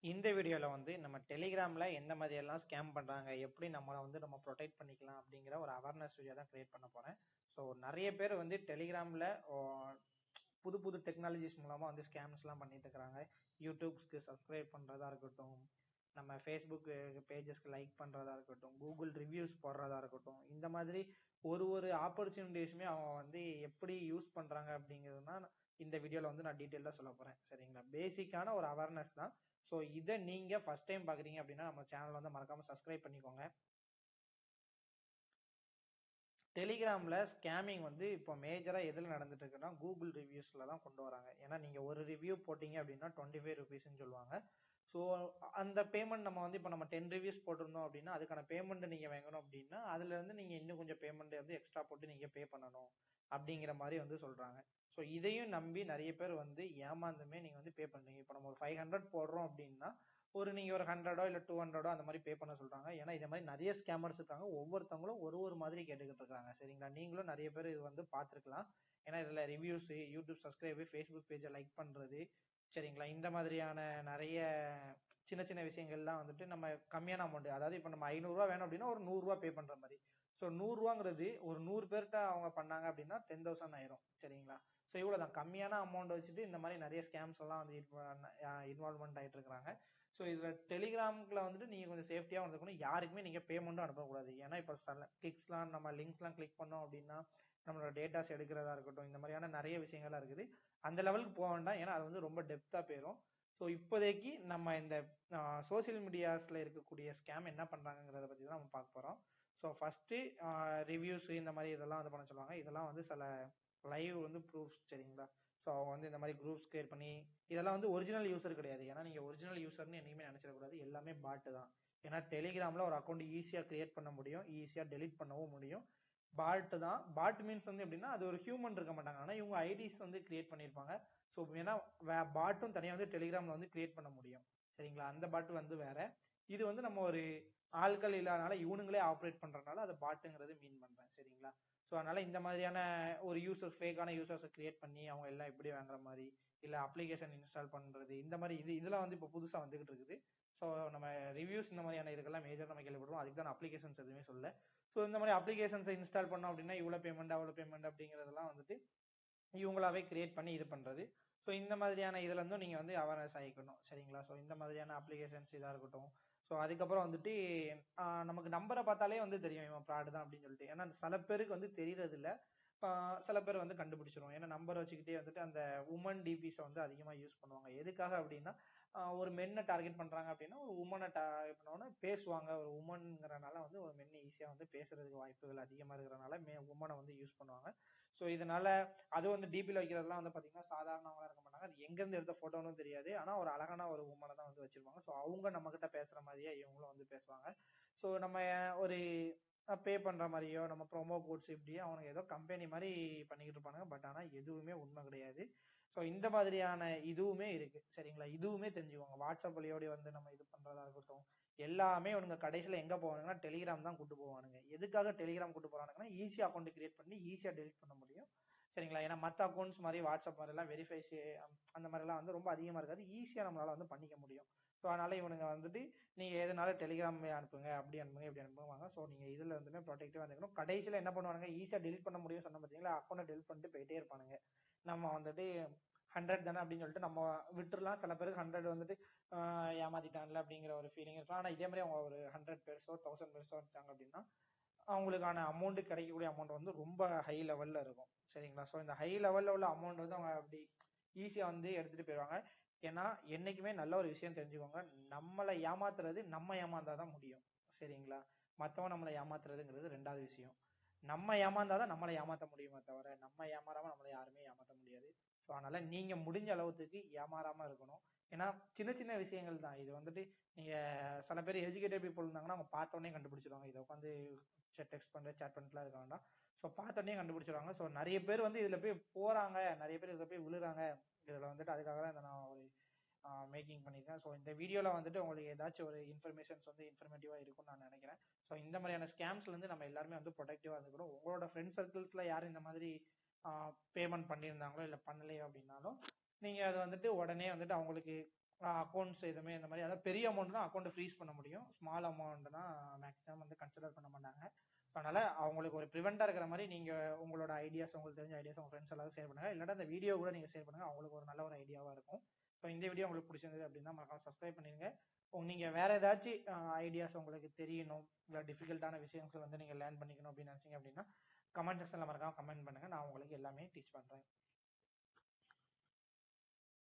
இந்த வீடியோல வந்து நம்ம டெலிகிராம்ல எந்த மாதிரி எல்லாம் ஸ்கேம் பண்றாங்க, எப்படி நம்மளை வந்து நம்ம ப்ரொடெக்ட் பண்ணிக்கலாம் அப்படிங்கிற ஒரு அவேர்னஸ் வீடியோ தான் கிரியேட் பண்ண போறேன். ஸோ நிறைய பேர் வந்து டெலிகிராம்ல புது புது டெக்னாலஜிஸ் மூலமா வந்து ஸ்கேம்ஸ் எல்லாம் பண்ணிட்டு இருக்கிறாங்க. யூடியூப்ஸ்க்கு சப்ஸ்கிரைப் பண்றதா இருக்கட்டும், நம்ம ஃபேஸ்புக் பேஜஸ்க்கு லைக் பண்றதா இருக்கட்டும், கூகுள் ரிவ்யூஸ் போடுறதா இருக்கட்டும், இந்த மாதிரி ஒரு ஆப்பர்ச்சுனிட்டிஸுமே அவங்க வந்து எப்படி யூஸ் பண்றாங்க அப்படிங்கிறது தான் இந்த வீடியோல வந்து நான் டீட்டெயிலாக சொல்ல போறேன். சரிங்களா? பேசிக்கான ஒரு அவேர்னஸ் தான். ஸோ இதை நீங்க ஃபர்ஸ்ட் டைம் பாக்குறீங்க அப்படின்னா நம்ம சேனல் வந்து மறக்காம சப்ஸ்கிரைப் பண்ணிக்கோங்க. டெலிகிராம்ல ஸ்கேமிங் வந்து இப்போ மேஜரா எதுல நடந்துட்டு இருக்குன்னா கூகுள் ரிவ்யூஸ்ல தான் கொண்டு வராங்க. ஏன்னா நீங்க ஒரு ரிவ்யூ போட்டீங்க அப்படின்னா 25 ருபீஸ்ன்னு சொல்லுவாங்க. ஸோ அந்த பேமெண்ட் நம்ம வந்து இப்போ நம்ம 10 ரிவ்யூஸ் போட்டிருந்தோம் அப்படின்னா அதுக்கான பேமெண்ட் நீங்க வாங்கணும் அப்படின்னா அதுல இருந்து நீங்க இன்னும் கொஞ்சம் பேமெண்ட் வந்து எக்ஸ்ட்ரா போட்டு நீங்க பே பண்ணணும் அப்படிங்கிற மாதிரி வந்து சொல்றாங்க. ஸோ இதையும் நம்பி நிறைய பேர் வந்து ஏமாந்துமே நீங்க வந்து பே பண்ணுறீங்க. இப்போ நம்ம ஒரு 500 போடுறோம் அப்படின்னா நீங்க ஒரு 100 இல்ல 200 அந்த மாதிரி பே பண்ண சொல்றாங்க. ஏன்னா இந்த மாதிரி நிறைய ஸ்கேமர்ஸ் இருக்காங்க. ஒவ்வொருத்தவங்களும் ஒரு மாதிரி கேட்டுக்கிட்டு இருக்காங்க. சரிங்களா? நீங்களும் நிறைய பேர் இது வந்து பார்த்துருக்கலாம். ஏன்னா இதுல ரிவ்யூஸ், யூடியூப் சப்ஸ்கிரைபு, ஃபேஸ்புக் பேஜை லைக் பண்றது, சரிங்களா, இந்த மாதிரியான நிறைய சின்ன சின்ன விஷயங்கள்லாம் வந்துட்டு நம்ம கம்மியான அமௌண்ட், அதாவது இப்போ நம்ம 500 ரூபா வேணும் அப்படின்னா ஒரு 100 ரூபா பே பண்ற மாதிரி. ஸோ 100 ரூபாங்கிறது ஒரு 100 பேர்கிட்ட அவங்க பண்ணாங்க அப்படின்னா 10,000 ஆயிரும். சரிங்களா? ஸோ இவ்வளவுதான் கம்மியான அமௌண்ட் வச்சுட்டு இந்த மாதிரி நிறைய ஸ்கேம்ஸ் எல்லாம் வந்து இன்வால்வ்மெண்ட் ஆயிட்டு இருக்காங்க. ஸோ இதுல டெலிகிராம்ல வந்துட்டு நீங்க கொஞ்சம் சேஃப்டியா வந்துக்கணும். யாருக்குமே நீங்க பேமெண்ட்டும் அனுப்பக்கூடாது. ஏன்னா இப்போ கிளிக்ஸ்லாம் நம்ம லிங்க்ஸ்லாம் கிளிக் பண்ணோம் அப்படின்னா நம்மளோட டேட்டாஸ் எடுக்கிறதா இருக்கட்டும், இந்த மாதிரியான நிறைய விஷயங்கள்லாம் இருக்குது. அந்த லெவலுக்கு போக வேண்டாம். ஏன்னா அது வந்து ரொம்ப டெப்தா போயிடும். ஸோ இப்போதைக்கு நம்ம இந்த சோசியல் மீடியாஸ்ல இருக்கக்கூடிய ஸ்கேம் என்ன பண்றாங்கிறத பத்தி தான் நம்ம பார்க்க போறோம். ஸோ ஃபர்ஸ்ட் ரிவ்யூஸ் இந்த மாதிரி இதெல்லாம் வந்து பண்ண சொல்லுவாங்க. இதெல்லாம் வந்து சில லைவ் வந்து ப்ரூஃப்ஸ். சரிங்களா? ஸோ அவங்க வந்து இந்த மாதிரி குரூப்ஸ் கிரியேட் பண்ணி இதெல்லாம் வந்து ஒரிஜினல் யூசர் கிடையாது. ஏன்னா நீங்க ஒரிஜினல் யூசர்னு என்னைக்குமே நினைச்சிடக்கூடாது. எல்லாமே பாட்டு தான். ஏன்னா டெலிகிராம்ல ஒரு அக்கௌண்ட் ஈஸியா கிரியேட் பண்ண முடியும், ஈஸியா டெலிட் பண்ணவும் முடியும். பாட் தான். பாட் மீன்ஸ் வந்து எப்படின்னா அது ஒரு ஹியூமன் இருக்க மாட்டாங்க. ஆனா இவங்க ஐடிஸ் வந்து கிரியேட் பண்ணிருப்பாங்க. ஸோ ஏன்னா பாட்டும் தனியா வந்து டெலிகிராம்ல வந்து கிரியேட் பண்ண முடியும். சரிங்களா? அந்த பாட் வந்து வேற. இது வந்து நம்ம ஒரு ஆட்கள் இல்லாதனால இவனுங்களே ஆப்ரேட் பண்றதுனால அது பாட்டுங்கிறது மீன் பண்றேன். சரிங்களா? ஸோ அதனால இந்த மாதிரியான ஒரு யூசர்ஸ், ஃபேக்கான யூசர்ஸை கிரியேட் பண்ணி அவங்க எல்லாம் எப்படி வாங்குற மாதிரி, இல்ல அப்ளிகேஷன் இன்ஸ்டால் பண்றது, இந்த மாதிரி இதெல்லாம் வந்து இப்போ புதுசா வந்துகிட்டு இருக்குது. ஸோ நம்ம ரிவ்யூஸ் இந்த மாதிரியான இதுக்கெல்லாம் மேஜர் நம்ம கேள்விப்படுவோம். அதுக்கு தான் அப்ளிகேஷன்ஸ் எதுவுமே சொல்ல. ஸோ இந்த மாதிரி அப்ளிகேஷன்ஸை இன்ஸ்டால் பண்ணோம் அப்படின்னா இவ்வளோ பேமெண்ட் அவ்வளோ பேமெண்ட் அப்படிங்கிறதெல்லாம் வந்துட்டு இவங்களாவே கிரியேட் பண்ணி இது பண்றது. ஸோ இந்த மாதிரியான இதுல இருந்தும் நீங்க வந்து அவேர்னஸ் ஆகிக்கணும். சரிங்களா? ஸோ இந்த மாதிரியான அப்ளிகேஷன்ஸ் இதா இருக்கட்டும். ஸோ அதுக்கப்புறம் வந்துட்டு நமக்கு நம்பரை பார்த்தாலே வந்து தெரியும் இவன் ஃப்ராடு தான் அப்படின்னு சொல்லிட்டு. ஏன்னா சில பேருக்கு வந்து தெரியறது இல்ல. சில பேர் வந்து கண்டுபிடிச்சிருவோம். ஏன்னா நம்பர் வச்சுக்கிட்டே வந்துட்டு அந்த உமன் டிபிஸை வந்து அதிகமா யூஸ் பண்ணுவாங்க. எதுக்காக அப்படின்னா ஒரு மென்னை டார்கெட் பண்றாங்க அப்படின்னா ஒரு உமனை டார்கெட் பண்ணோன்னா பேசுவாங்க. ஒரு உமன்ங்கிறனால வந்து ஒரு மென் ஈஸியா வந்து பேசுறதுக்கு வாய்ப்புகள் அதிகமா இருக்கிறனால உமனை வந்து யூஸ் பண்ணுவாங்க. ஸோ இதனால அது வந்து டிபியில் வைக்கிறதுலாம் வந்து பாத்தீங்கன்னா சாதாரணவங்களா இருக்க மாட்டாங்க. அது எங்க இருந்து எடுத்த போட்டோன்னு தெரியாது. ஆனா ஒரு அழகான ஒரு உமனை தான் வந்து வச்சிருப்பாங்க. ஸோ அவங்க நம்ம கிட்ட பேசுற மாதிரியே இவங்களும் வந்து பேசுவாங்க. ஸோ நம்ம ஒரு பே பண்ற மாதிரியோ நம்ம ப்ரோமோ கோட்ஸ் இப்படியே அவனுக்கு ஏதோ கம்பெனி மாதிரி பண்ணிக்கிட்டு இருப்பானுங்க. பட் ஆனா எதுவுமே உண்மை கிடையாது. ஸோ இந்த மாதிரியான இதுவுமே இருக்கு. சரிங்களா? இதுவுமே தெரிஞ்சுக்கோங்க. வாட்ஸ்அப் வழியோட வந்து நம்ம இது பண்றதா இருக்கட்டும், எல்லாமே உங்க கடைசியில எங்க போவானுங்கன்னா டெலிகிராம் தான் கூட்டு போவானுங்க. எதுக்காக டெலிகிராம் கூட்டு போறானுங்கன்னா ஈஸியா அக்கௌண்ட் கிரியேட் பண்ணி ஈஸியா டெலிட் பண்ண முடியும். சரிங்களா? ஏன்னா மற்ற அக்கௌண்ட்ஸ் மாதிரி வாட்ஸ்அப் மாதிரி எல்லாம் வெரிஃபைஸ் அந்த மாதிரி எல்லாம் வந்து ரொம்ப அதிகமா இருக்காது. ஈஸியா நம்மளால வந்து பண்ணிக்க முடியும். ஸோ அதனால இவனுங்க வந்துட்டு நீங்க எதனால டெலிகிராம் அனுப்புங்க, அப்படி அனுப்புங்க, இப்படி அனுப்புவாங்க. ஸோ நீங்க இதுல வந்துமே ப்ரொடெக்டிவா இருந்துக்கணும். கடைசியில என்ன பண்ணுவானுங்க, ஈஸியா டெலிட் பண்ண முடியும் சொன்ன பார்த்தீங்களா, அக்கௌண்ட் டெலிட் பண்ணிட்டு போயிட்டே இருப்பானுங்க. நம்ம வந்துட்டு 100 தானே அப்படின்னு சொல்லிட்டு நம்ம விட்டுறலாம். சில பேருக்கு 100 வந்துட்டு ஏமாத்திட்டான்ல அப்படிங்கிற ஒரு ஃபீலிங் இருக்கும். ஆனா இதே மாதிரி அவங்க ஒரு 100 பேர்ஸோ 1000 பேர்ஸோ வச்சாங்க அப்படின்னா அவங்களுக்கான அமௌண்ட், கிடைக்கக்கூடிய அமௌண்ட் வந்து ரொம்ப ஹை லெவல்ல இருக்கும். சரிங்களா? ஸோ இந்த ஹை லெவல்ல உள்ள அமௌண்ட் வந்து அவங்க அப்படி ஈஸியா வந்து எடுத்துட்டு போயிடுவாங்க. ஏன்னா என்னைக்குமே நல்ல ஒரு விஷயம் தெரிஞ்சுக்கோங்க, நம்மளை ஏமாத்துறது நம்ம ஏமாந்தாதான் முடியும். சரிங்களா? மத்தவன் நம்மளை ஏமாத்துறதுங்கிறது ரெண்டாவது விஷயம். நம்ம ஏமாந்தாதான் நம்மளை ஏமாத்த முடியுமே தவிர நம்ம ஏமாறாம நம்மளை யாருமே ஏமாத்த முடியாது. ஸோ அதனால நீங்க முடிஞ்ச அளவுக்கு ஏமாறாம இருக்கணும். ஏன்னா சின்ன சின்ன விஷயங்கள் தான் இது வந்துட்டு. நீங்க சில பேர் எஜுகேட்டட் பீப்புள் இருந்தாங்கன்னா அவங்க பார்த்தோன்னே கண்டுபிடிச்சிருவாங்க. இதை உட்காந்து டெக்ஸ்ட் பண்ண சேட் பண்ணிட்டுலாம் இருக்க வேண்டாம். ஸோ பார்த்தோன்னே கண்டுபிடிச்சிருவாங்க. ஸோ நிறைய பேர் வந்து இதுல போய் போறாங்க, நிறைய பேர் இதுல போய் விழுறாங்க. இதுல வந்துட்டு அதுக்காக தான் நான் ஒரு மேக்கிங் பண்ணியிருக்கேன். ஸோ இந்த வீடியோல வந்துட்டு உங்களுக்கு ஏதாச்சும் ஒரு இன்ஃபர்மேஷன்ஸ் வந்து இன்ஃபர்மேட்டிவா இருக்கும்னு நான் நினைக்கிறேன். ஸோ இந்த மாதிரியான ஸ்கேம்ஸ்ல இருந்து நம்ம எல்லாருமே வந்து ப்ரொடெக்டிவா இருந்துக்கணும். உங்களோட ஃப்ரெண்ட் சர்க்கிள்ஸ்ல யாரும் இந்த மாதிரி பேமெண்ட் பண்ணியிருந்தாங்களோ இல்லை பண்ணலையோ அப்படின்னாலும் நீங்க அது வந்துட்டு உடனே வந்துட்டு அவங்களுக்கு அக்கௌண்ட்ஸ் எதுவுமே இந்த மாதிரி, அதாவது பெரிய அமௌண்ட் தான் அக்கௌண்ட் ஃப்ரீஸ் பண்ண முடியும், ஸ்மால் அமௌண்ட்னா மேக்ஸிமம் வந்து கன்சிடர் பண்ண மாட்டாங்க. அதனால அவங்களுக்கு ஒரு ப்ரிவெண்டா இருக்கிற மாதிரி நீங்க உங்களோட ஐடியாஸ், உங்களுக்கு தெரிஞ்ச ஐடியாஸ் உங்க ஃப்ரெண்ட்ஸ் எல்லாரும் ஷேர் பண்ணுங்க. இல்லாட்டா இந்த வீடியோ கூட நீங்க ஷேர் பண்ணுங்க, அவங்களுக்கு ஒரு நல்ல ஒரு ஐடியாவா இருக்கும். இப்போ இந்த வீடியோ உங்களுக்கு பிடிச்சிருந்தது அப்படின்னா மறக்காம சப்ஸ்கிரைப் பண்ணிருங்க. நீங்க வேற ஏதாச்சும் ஐடியாஸ் உங்களுக்கு தெரியணும், இல்லை டிஃபிகல்ட்டான விஷயங்கள் வந்து நீங்க லேர்ன் பண்ணிக்கணும் அப்படின்னு நினைச்சீங்க அப்படின்னா கமெண்ட் செக்ஷன்ல மறக்காம கமெண்ட் பண்ணுங்க, நான் உங்களுக்கு எல்லாமே டீச் பண்றேன்.